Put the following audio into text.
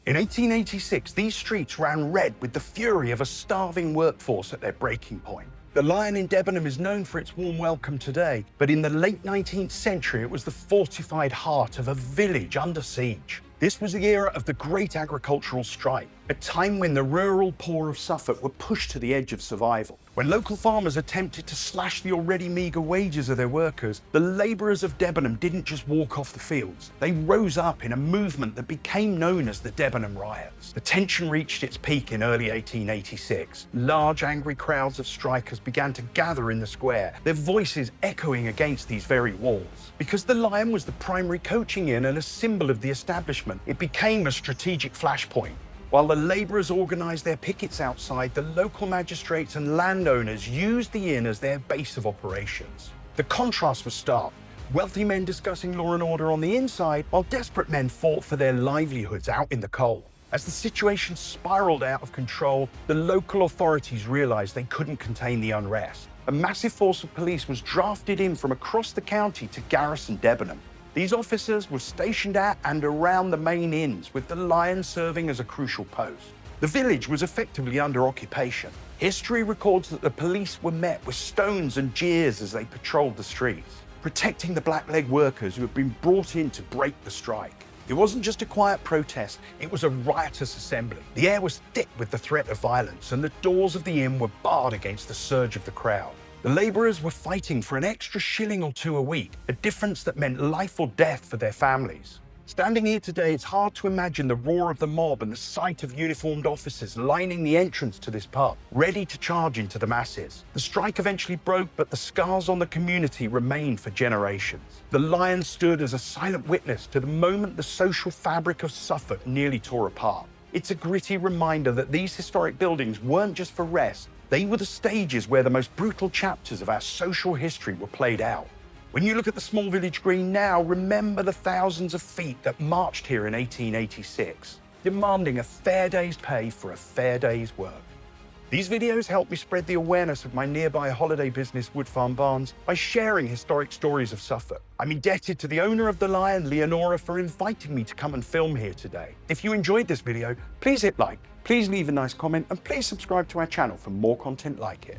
In 1886, these streets ran red with the fury of a starving workforce at their breaking point. The Lion in Debenham is known for its warm welcome today, but in the late 19th century, it was the fortified heart of a village under siege. This was the era of the Great Agricultural Strike, a time when the rural poor of Suffolk were pushed to the edge of survival. When local farmers attempted to slash the already meagre wages of their workers, the labourers of Debenham didn't just walk off the fields. They rose up in a movement that became known as the Debenham Riots. The tension reached its peak in early 1886. Large angry crowds of strikers began to gather in the square, their voices echoing against these very walls. Because the Lion was the primary coaching inn and a symbol of the establishment, it became a strategic flashpoint. While the labourers organised their pickets outside, the local magistrates and landowners used the inn as their base of operations. The contrast was stark. Wealthy men discussing law and order on the inside, while desperate men fought for their livelihoods out in the cold. As the situation spiralled out of control, the local authorities realised they couldn't contain the unrest. A massive force of police was drafted in from across the county to garrison Debenham. These officers were stationed at and around the main inns, with the Lion serving as a crucial post. The village was effectively under occupation. History records that the police were met with stones and jeers as they patrolled the streets, protecting the blackleg workers who had been brought in to break the strike. It wasn't just a quiet protest, it was a riotous assembly. The air was thick with the threat of violence, and the doors of the inn were barred against the surge of the crowd. The labourers were fighting for an extra shilling or two a week, a difference that meant life or death for their families. Standing here today, it's hard to imagine the roar of the mob and the sight of uniformed officers lining the entrance to this pub, ready to charge into the masses. The strike eventually broke, but the scars on the community remained for generations. The Lion stood as a silent witness to the moment the social fabric of Suffolk nearly tore apart. It's a gritty reminder that these historic buildings weren't just for rest, they were the stages where the most brutal chapters of our social history were played out. When you look at the small village green now, remember the thousands of feet that marched here in 1886, demanding a fair day's pay for a fair day's work. These videos help me spread the awareness of my nearby holiday business, Woodfarm Barns, by sharing historic stories of Suffolk. I'm indebted to the owner of the Lion, Leonora, for inviting me to come and film here today. If you enjoyed this video, please hit like, please leave a nice comment, and please subscribe to our channel for more content like it.